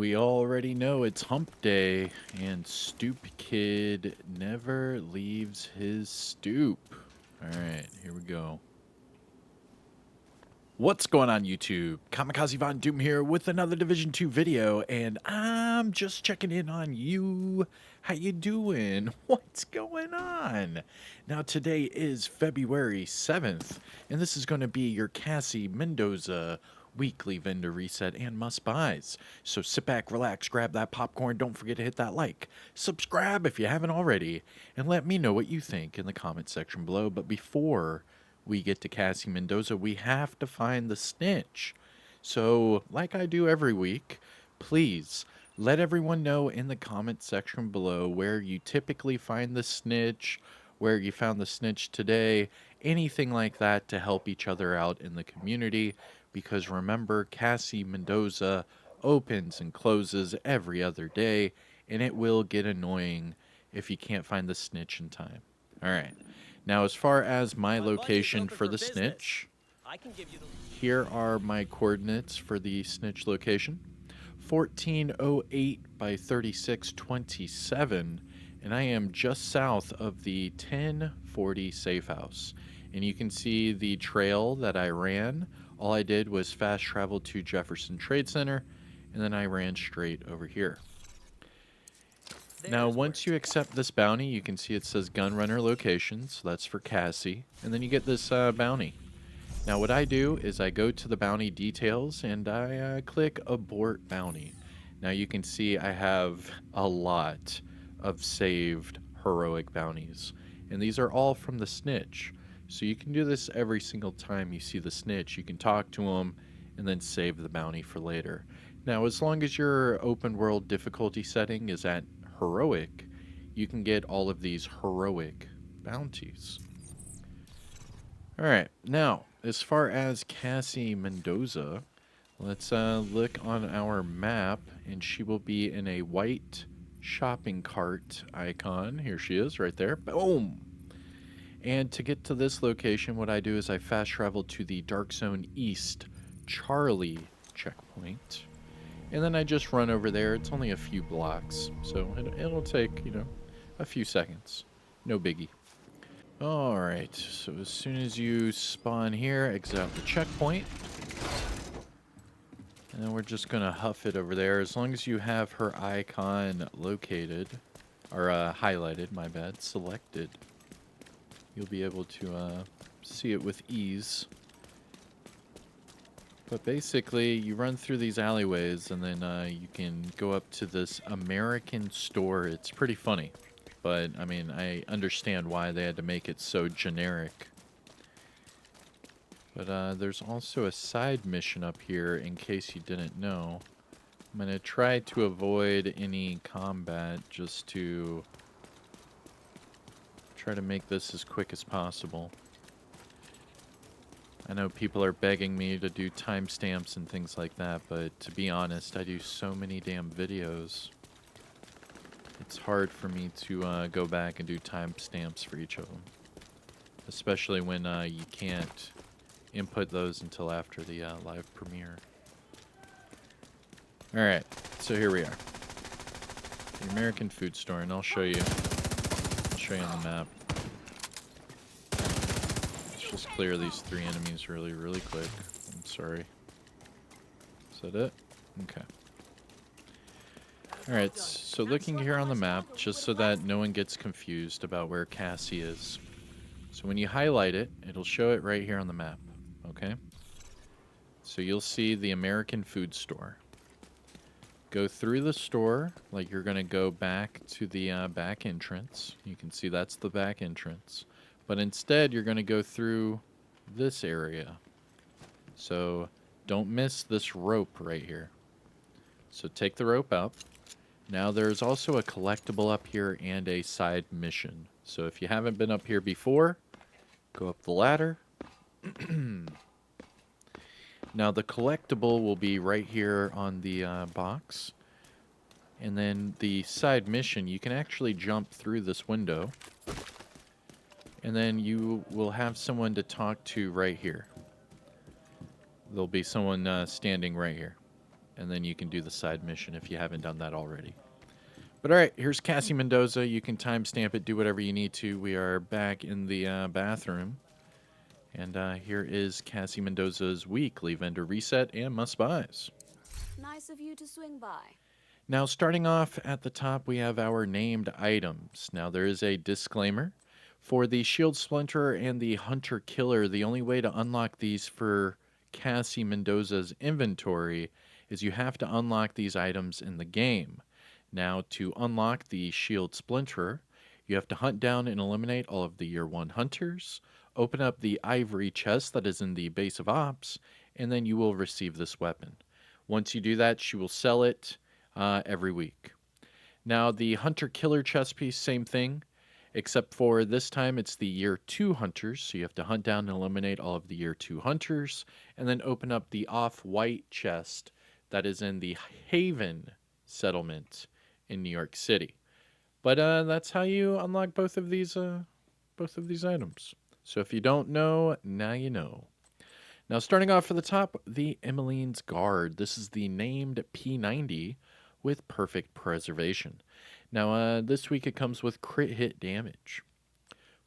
We already know it's hump day, and Stoop Kid never leaves his stoop. Alright, here we go. What's going on, YouTube? Kamikaze Von Doom here with another Division 2 video, and I'm just checking in on you. How you doing? What's going on? Now, today is February 7th, and this is going to be your Cassie Mendoza weekly vendor reset and must-buys. So sit back, relax, grab that popcorn, don't forget to hit that like, subscribe if you haven't already, and let me know what you think in the comment section below. But before we get to Cassie Mendoza, we have to find the snitch. So, like I do every week, please let everyone know in the comment section below where you typically find the snitch, where you found the snitch today, anything like that to help each other out in the community. Because remember, Cassie Mendoza opens and closes every other day, and it will get annoying if you can't find the snitch in time. All right. Now, as far as my location for the snitch, here are my coordinates for the snitch location. 1408 by 3627, and I am just south of the 1040 safe house. And you can see the trail that I ran. All I did was fast travel to Jefferson Trade Center, and then I ran straight over here. Now, once you accept this bounty, you can see it says Gunrunner Location, so that's for Cassie, and then you get this bounty. Now, what I do is I go to the bounty details, and I click Abort Bounty. Now, you can see I have a lot of saved heroic bounties, and these are all from the snitch. So you can do this every single time you see the snitch. You can talk to him and then save the bounty for later. Now, as long as your open world difficulty setting is at heroic, you can get all of these heroic bounties. Alright, now, as far as Cassie Mendoza, let's look on our map, and she will be in a white shopping cart icon. Here she is, right there. Boom! And to get to this location, what I do is I fast travel to the Dark Zone East Charlie checkpoint. And then I just run over there. It's only a few blocks, so it'll take, a few seconds. No biggie. Alright, so as soon as you spawn here, exit out the checkpoint. And then we're just going to huff it over there. As long as you have her icon located, or highlighted, my bad, selected, you'll be able to see it with ease. But basically, you run through these alleyways, and then you can go up to this American store. It's pretty funny, but I mean, I understand why they had to make it so generic. But there's also a side mission up here, in case you didn't know. I'm going to try to avoid any combat just to try to make this as quick as possible. I know people are begging me to do timestamps and things like that, but to be honest, I do so many damn videos. It's hard for me to go back and do timestamps for each of them. Especially when you can't input those until after the live premiere. Alright, so here we are. The American food store, and I'll show you on the map. Just clear these 3 enemies really quick. I'm sorry. Is that it? Okay. Alright, so looking here on the map, just so that no one gets confused about where Cassie is. So when you highlight it, it'll show it right here on the map. Okay? So you'll see the American food store. Go through the store like you're going to go back to the back entrance. You can see that's the back entrance. But instead, you're going to go through this area. So don't miss this rope right here. So take the rope out. Now there's also a collectible up here and a side mission. So if you haven't been up here before, go up the ladder. Now the collectible will be right here on the box. And then the side mission, you can actually jump through this window. And then you will have someone to talk to right here. There'll be someone standing right here. and then you can do the side mission if you haven't done that already. But all right, here's Cassie Mendoza. You can timestamp it, do whatever you need to. We are back in the bathroom. And here is Cassie Mendoza's weekly vendor reset and must buys. Nice of you to swing by. Now, starting off at the top, we have our named items. Now, there is a disclaimer. For the Shield Splinterer and the Hunter Killer, the only way to unlock these for Cassie Mendoza's inventory is you have to unlock these items in the game. Now, to unlock the Shield Splinterer, you have to hunt down and eliminate all of the Year 1 hunters, open up the ivory chest that is in the base of ops, and then you will receive this weapon. Once you do that, she will sell it every week. Now, the Hunter Killer chest piece, same thing, except for this time it's the Year 2 hunters, so you have to hunt down and eliminate all of the Year 2 hunters, and then open up the off-white chest that is in the Haven settlement in New York City. But that's how you unlock both of these items. So if you don't know, now you know. Now, starting off for the top, the Emmeline's Guard. This is the named P90 with perfect preservation. Now, this week it comes with crit hit damage.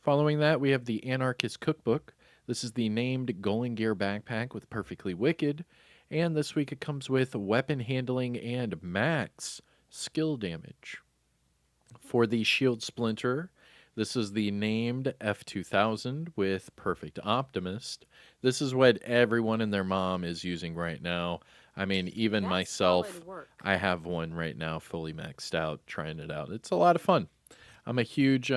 Following that, we have the Anarchist Cookbook. This is the named Golden Gear Backpack with Perfectly Wicked. And this week it comes with weapon handling and max skill damage. For the Shield Splinter, this is the named F2000 with Perfect Optimist. This is what everyone and their mom is using right now. I mean, even That's myself, solid work. I have one right now fully maxed out, trying it out. It's a lot of fun. I'm a huge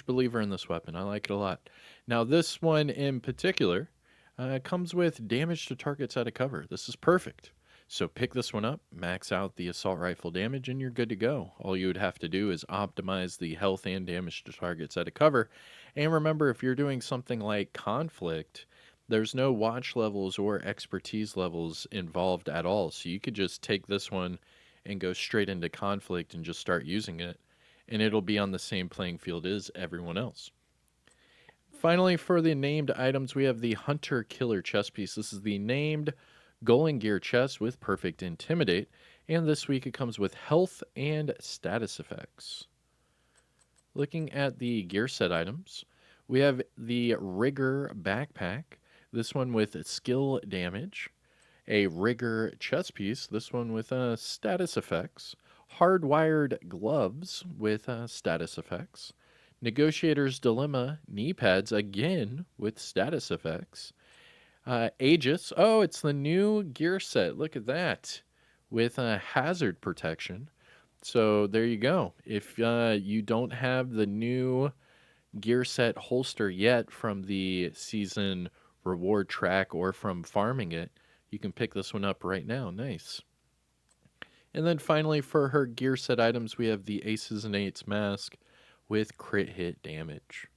believer in this weapon. I like it a lot. Now, this one in particular comes with damage to targets out of cover. This is perfect. So pick this one up, max out the assault rifle damage, and you're good to go. All you would have to do is optimize the health and damage to targets out of cover. And remember, if you're doing something like conflict, there's no watch levels or expertise levels involved at all. So you could just take this one and go straight into conflict and just start using it, and it'll be on the same playing field as everyone else. Finally, for the named items, we have the Hunter Killer chest piece. This is the named Golden Gear chest with Perfect Intimidate, and this week it comes with health and status effects. Looking at the gear set items, we have the Rigger backpack, this one with skill damage, a Rigger chest piece, this one with status effects, hardwired gloves with status effects, Negotiator's Dilemma knee pads again with status effects, Aegis. Oh, it's the new gear set. Look at that with hazard protection. So there you go. If you don't have the new gear set holster yet from the season reward track or from farming it, you can pick this one up right now. Nice. And then finally, for her gear set items, we have the Aces and Eights mask with crit hit damage.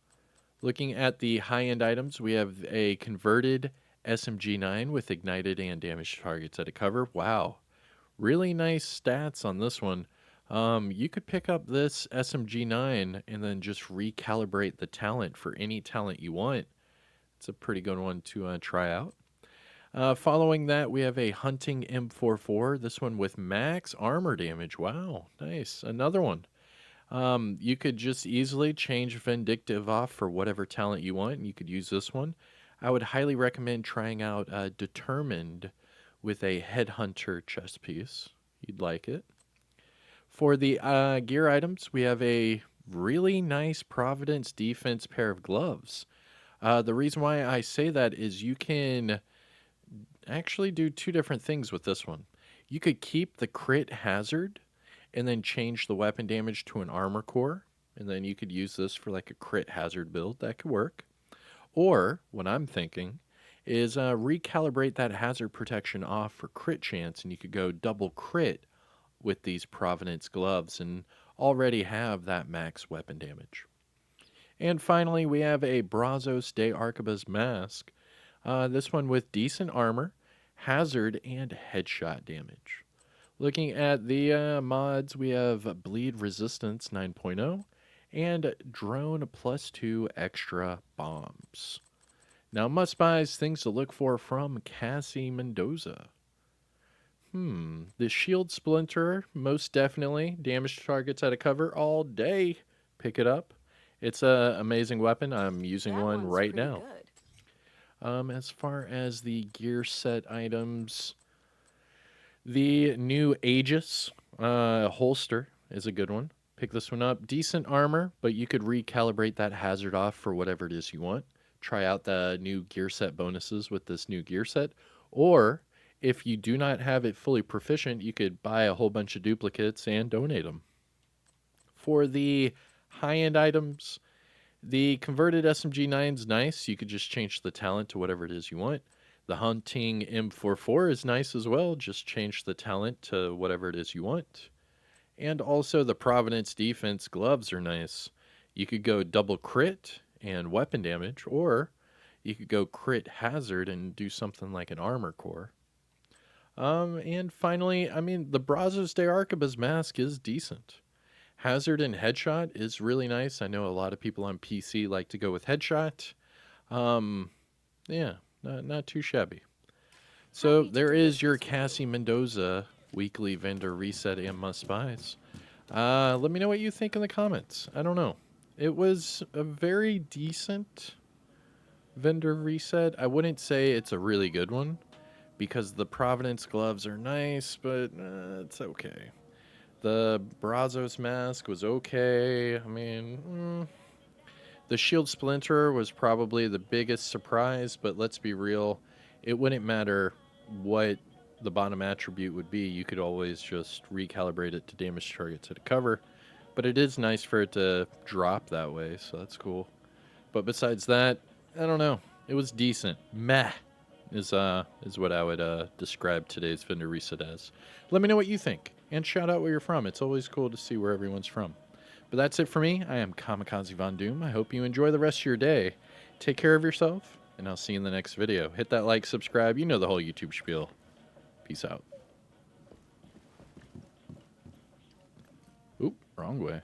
Looking at the high-end items, we have a converted SMG9 with ignited and damaged targets at a cover. Wow. Really nice stats on this one. You could pick up this SMG9 and then just recalibrate the talent for any talent you want. It's a pretty good one to try out. Following that, we have a Hunting M44. This one with max armor damage. Wow, nice. Another one. You could just easily change Vindictive off for whatever talent you want, and you could use this one. I would highly recommend trying out Determined with a Headhunter chest piece. You'd like it. For the gear items, we have a really nice Providence Defense pair of gloves. The reason why I say that is you can actually do two different things with this one. You could keep the crit hazard and then change the weapon damage to an armor core, and then you could use this for like a crit hazard build. That could work. Or what I'm thinking is recalibrate that hazard protection off for crit chance, and you could go double crit with these Providence gloves and already have that max weapon damage. And finally, we have a Brazos de Arquebus mask. This one with decent armor, hazard, and headshot damage. Looking at the mods, we have Bleed Resistance 9.0 and Drone +2 extra bombs. Now, must buys, things to look for from Cassie Mendoza. The shield splinterer, most definitely. Damage targets out of cover all day. Pick it up. It's a amazing weapon. I'm using That one one's right pretty now. good. As far as the gear set items, the new Aegis holster is a good one. Pick this one up. Decent armor, but you could recalibrate that hazard off for whatever it is you want. Try out the new gear set bonuses with this new gear set. Or if you do not have it fully proficient, you could buy a whole bunch of duplicates and donate them. For the high end items, the converted SMG9 is nice. You could just change the talent to whatever it is you want. The hunting M44 is nice as well. Just change the talent to whatever it is you want. And also the Providence defense gloves are nice. You could go double crit and weapon damage, or you could go crit hazard and do something like an armor core. And finally, I mean, the Brazos de Arquebus mask is decent. Hazard and headshot is really nice. I know a lot of people on PC like to go with headshot. Yeah, not too shabby. So Happy to there do is your business with you. Cassie Mendoza weekly vendor reset and must buys. Let me know what you think in the comments. I don't know. It was a very decent vendor reset. I wouldn't say it's a really good one because the Providence gloves are nice, but it's okay. The Brazos mask was okay. I mean, the shield splinter was probably the biggest surprise, but let's be real, it wouldn't matter what the bottom attribute would be. You could always just recalibrate it to damage targets at a cover, but it is nice for it to drop that way, so that's cool. But besides that, I don't know. It was decent. Meh is what I would describe today's vendor reset as. Let me know what you think, and shout out where you're from. It's always cool to see where everyone's from. But that's it for me. I am Kamikaze Von Doom. I hope you enjoy the rest of your day. Take care of yourself, and I'll see you in the next video. Hit that like, subscribe. You know the whole YouTube spiel. Peace out. Oop, wrong way.